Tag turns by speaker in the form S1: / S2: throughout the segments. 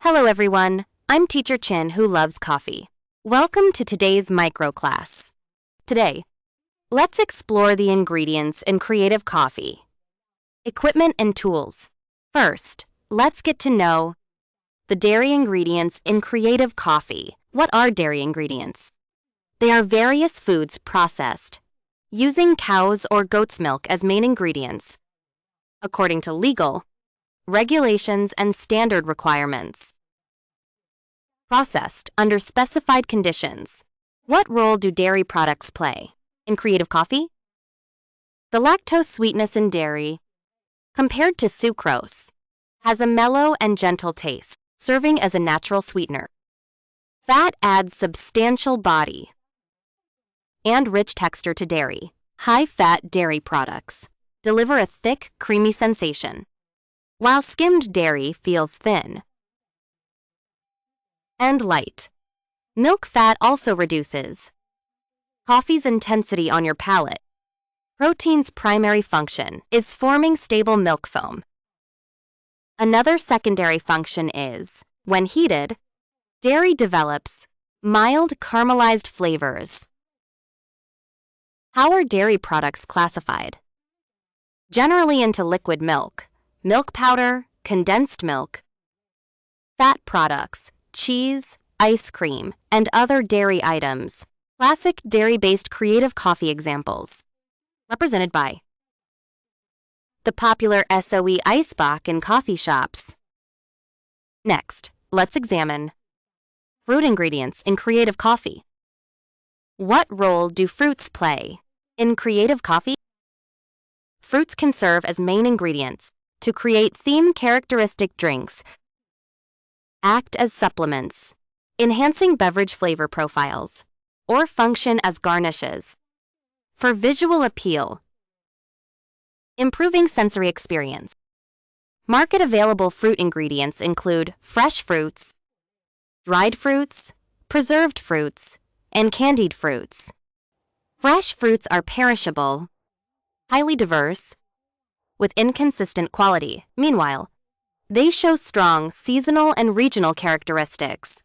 S1: Hello everyone, I'm Teacher Chin who loves coffee. Welcome to today's micro class. Today, let's explore the ingredients in creative coffee. Equipment and tools. First, let's get to know the dairy ingredients in creative coffee. What are dairy ingredients? They are various foods processed using cow's or goat's milk as main ingredients, according to legal regulations and standard requirements. Processed under specified conditions. What role do dairy products play in creative coffee? The lactose sweetness in dairy, compared to sucrose, has a mellow and gentle taste, serving as a natural sweetener. Fat adds substantial body and rich texture to dairy. High-fat dairy products deliver a thick, creamy sensation, while skimmed dairy feels thin and light. Milk fat also reduces coffee's intensity on your palate. Protein's primary function is forming stable milk foam. Another secondary function is, when heated, dairy develops mild caramelized flavors. How are dairy products classified? Generally into liquid milk, milk powder, condensed milk, fat products, cheese, ice cream, and other dairy items. Classic dairy-based creative coffee examples, represented by the popular SOE Eisbach in coffee shops. Next, let's examine fruit ingredients in creative coffee. What role do fruits play in creative coffee? Fruits can serve as main ingredients to create theme-characteristic drinks, act as supplements, enhancing beverage flavor profiles, or function as garnishes for visual appeal, improving sensory experience. Market-available fruit ingredients include fresh fruits, dried fruits, preserved fruits, and candied fruits. Fresh fruits are perishable, highly diverse, with inconsistent quality. Meanwhile, they show strong seasonal and regional characteristics.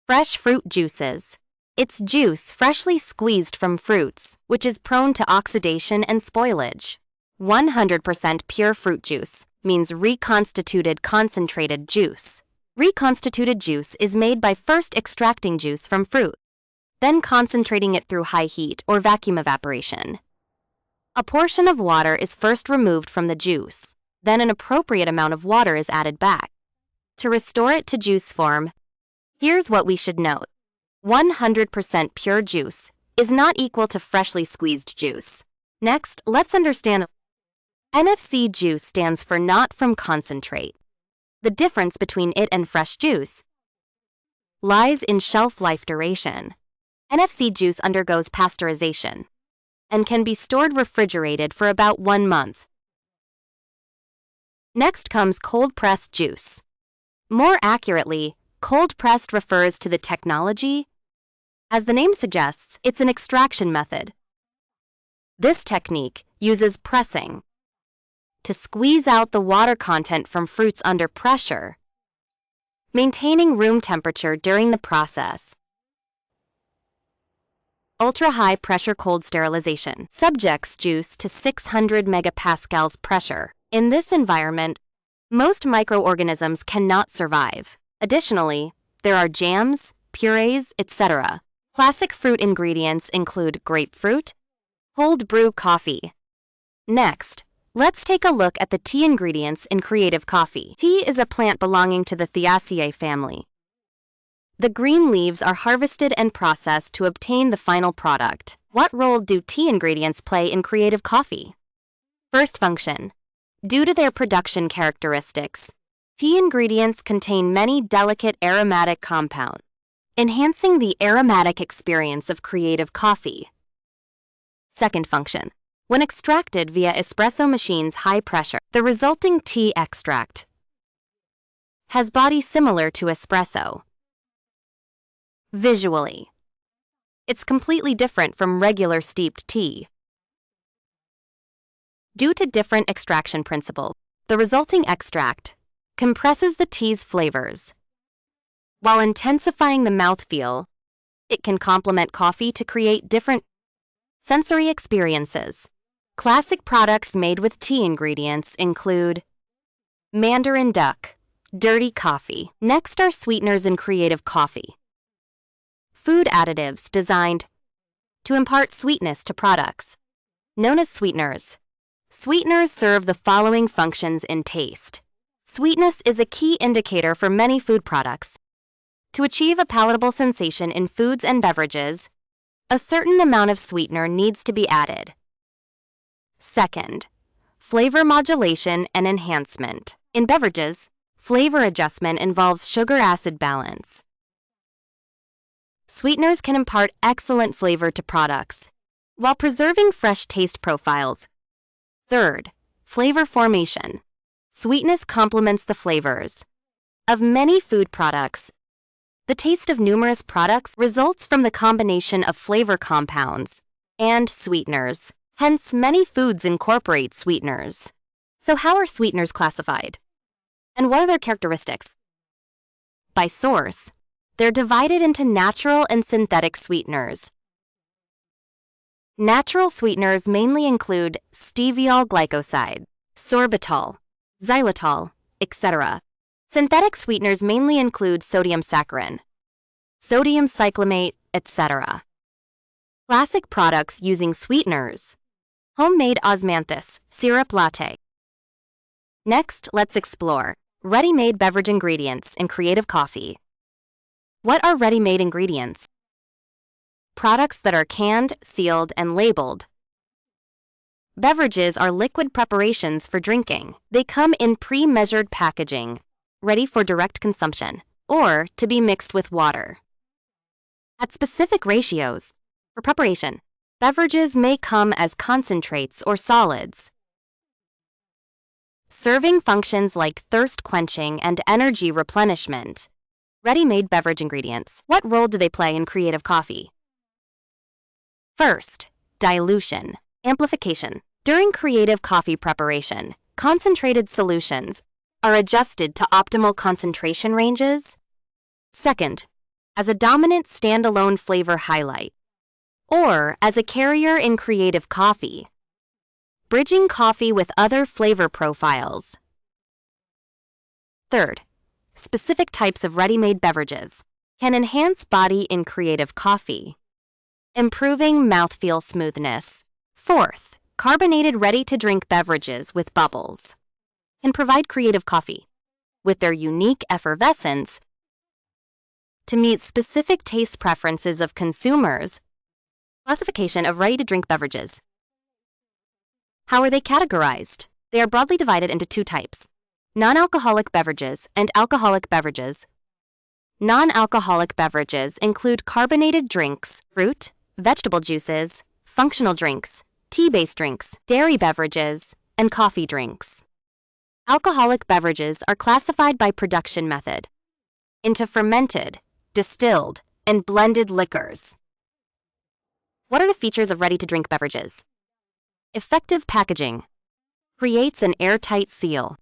S1: Fresh fruit juices. It's juice freshly squeezed from fruits, which is prone to oxidation and spoilage. 100% pure fruit juice means reconstituted concentrated juice. Reconstituted juice is made by first extracting juice from fruit, then concentrating it through high heat or vacuum evaporation. A portion of water is first removed from the juice, then an appropriate amount of water is added back. To restore it to juice form, here's what we should note. 100% pure juice is not equal to freshly squeezed juice. Next, let's understand NFC juice stands for not from concentrate. The difference between it and fresh juice lies in shelf life duration. NFC juice undergoes pasteurization and can be stored refrigerated for about 1 month. Next comes cold-pressed juice. More accurately, cold-pressed refers to the technology. As the name suggests, it's an extraction method. This technique uses pressing to squeeze out the water content from fruits under pressure, maintaining room temperature during the process. Ultra-high pressure cold sterilization subjects juice to 600 megapascals pressure. In this environment, most microorganisms cannot survive. Additionally, there are jams, purees, etc. Classic fruit ingredients include grapefruit, cold brew coffee. Next, let's take a look at the tea ingredients in creative coffee. Tea is a plant belonging to the Thalassaceae family. The green leaves are harvested and processed to obtain the final product. What role do tea ingredients play in creative coffee? First function. Due to their production characteristics, tea ingredients contain many delicate aromatic compounds, enhancing the aromatic experience of creative coffee. Second function. When extracted via espresso machine's high pressure, the resulting tea extract has body similar to espresso. Visually, it's completely different from regular steeped tea. Due to different extraction principles, the resulting extract compresses the tea's flavors. While intensifying the mouthfeel, it can complement coffee to create different sensory experiences. Classic products made with tea ingredients include Mandarin Duck, dirty coffee. Next are sweeteners in creative coffee. Food additives designed to impart sweetness to products. Known as sweeteners. Sweeteners serve the following functions in taste. Sweetness is a key indicator for many food products. To achieve a palatable sensation in foods and beverages, a certain amount of sweetener needs to be added. Second, flavor modulation and enhancement. In beverages, flavor adjustment involves sugar-acid balance. Sweeteners can impart excellent flavor to products, while preserving fresh taste profiles. Third, flavor formation. Sweetness complements the flavors of many food products. The taste of numerous products results from the combination of flavor compounds and sweeteners. Hence, many foods incorporate sweeteners. So how are sweeteners classified? And what are their characteristics? By source, they're divided into natural and synthetic sweeteners. Natural sweeteners mainly include steviol glycoside, sorbitol, xylitol, etc. Synthetic sweeteners mainly include sodium saccharin, sodium cyclamate, etc. Classic products using sweeteners. Homemade osmanthus, syrup latte. Next, let's explore ready-made beverage ingredients in creative coffee. What are ready-made ingredients? Products that are canned, sealed, and labeled. Beverages are liquid preparations for drinking. They come in pre-measured packaging, ready for direct consumption, or to be mixed with water. At specific ratios, for preparation, beverages may come as concentrates or solids. Serving functions like thirst quenching and energy replenishment. Ready-made beverage ingredients. What role do they play in creative coffee? First, dilution, amplification. During creative coffee preparation, concentrated solutions are adjusted to optimal concentration ranges. Second, as a dominant standalone flavor highlight, or as a carrier in creative coffee. Bridging coffee with other flavor profiles. Third, specific types of ready-made beverages can enhance body in creative coffee, improving mouthfeel smoothness. Fourth, carbonated ready-to-drink beverages with bubbles can provide creative coffee with their unique effervescence to meet specific taste preferences of consumers. Classification of ready-to-drink beverages. How are they categorized? They are broadly divided into two types: non-alcoholic beverages and alcoholic beverages. Non-alcoholic beverages include carbonated drinks, fruit, vegetable juices, functional drinks, tea-based drinks, dairy beverages, and coffee drinks. Alcoholic beverages are classified by production method into fermented, distilled, and blended liquors. What are the features of ready-to-drink beverages? Effective packaging creates an airtight seal,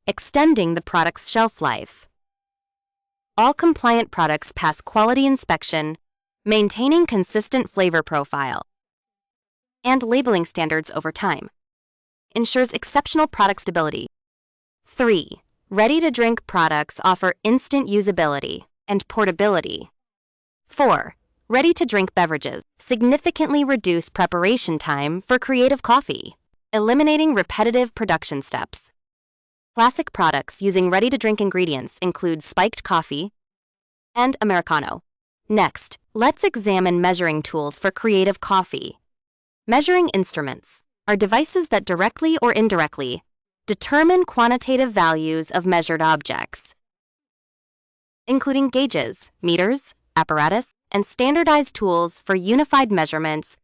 S1: extending the product's shelf life. All compliant products pass quality inspection, maintaining consistent flavor profile, and labeling standards over time. Ensures exceptional product stability. 3. Ready-to-drink products offer instant usability and portability. 4. Ready-to-drink beverages significantly reduce preparation time for creative coffee, eliminating repetitive production steps. Classic products using ready-to-drink ingredients include spiked coffee and Americano. Next, let's examine measuring tools for creative coffee. Measuring instruments are devices that directly or indirectly determine quantitative values of measured objects, including gauges, meters, apparatus, and standardized tools for unified measurements.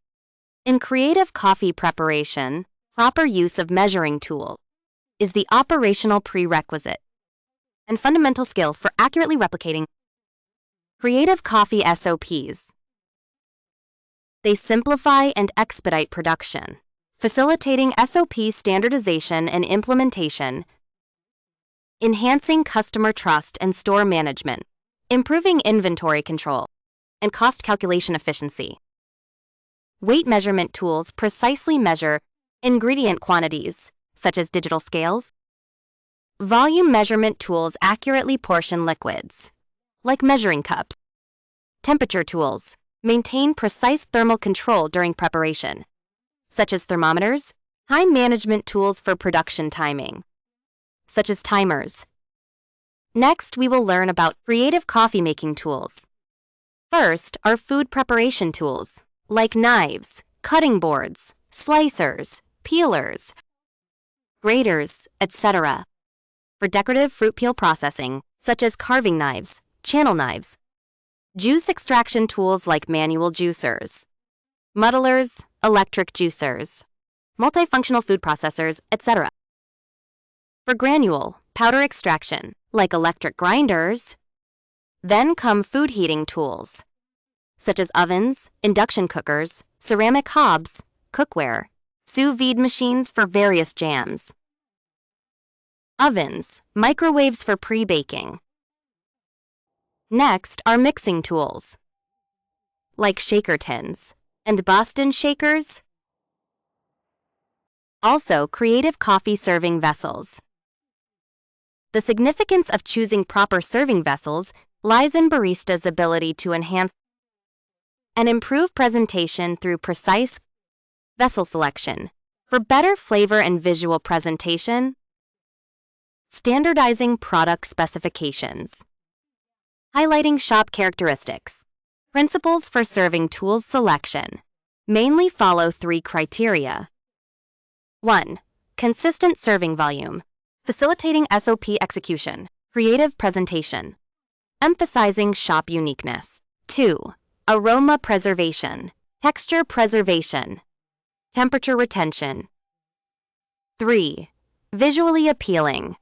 S1: In creative coffee preparation, proper use of measuring tool is the operational prerequisite and fundamental skill for accurately replicating creative coffee SOPs. They simplify and expedite production, facilitating SOP standardization and implementation. enhancing customer trust and store management, improving inventory control, and cost calculation efficiency. Weight measurement tools precisely measure ingredient quantities, such as digital scales. Volume measurement tools accurately portion liquids, like measuring cups. Temperature tools maintain precise thermal control during preparation, such as thermometers. Time management tools for production timing, such as timers. Next, we will learn about creative coffee-making tools. First are food preparation tools, like knives, cutting boards, slicers, peelers, graters, etc. For decorative fruit peel processing, such as carving knives, channel knives. Juice extraction tools like manual juicers, muddlers, electric juicers, multifunctional food processors, etc. For granule, powder extraction, like electric grinders. Then come food heating tools, such as ovens, induction cookers, ceramic hobs, cookware, sous vide machines for various jams. Ovens, microwaves for pre-baking. Next are mixing tools, like shaker tins and Boston shakers. Also, creative coffee serving vessels. The significance of choosing proper serving vessels lies in baristas' ability to enhance and improve presentation through precise vessel selection. For better flavor and visual presentation, standardizing product specifications, highlighting shop characteristics. Principles for serving tools selection mainly follow 3 criteria. 1. Consistent serving volume, facilitating SOP execution, creative presentation, emphasizing shop uniqueness. 2. Aroma preservation, texture preservation, temperature retention. 3. Visually appealing,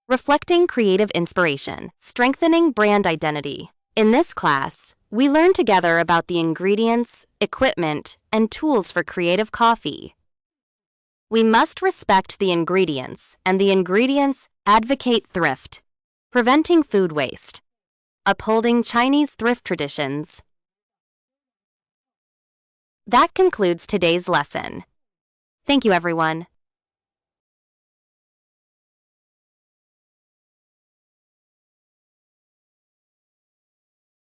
S1: reflecting creative inspiration, strengthening brand identity. In this class, we learn together about the ingredients, equipment, and tools for creative coffee. We must respect the ingredients, and the ingredients advocate thrift, preventing food waste, upholding Chinese thrift traditions. That concludes today's lesson. Thank you, everyone.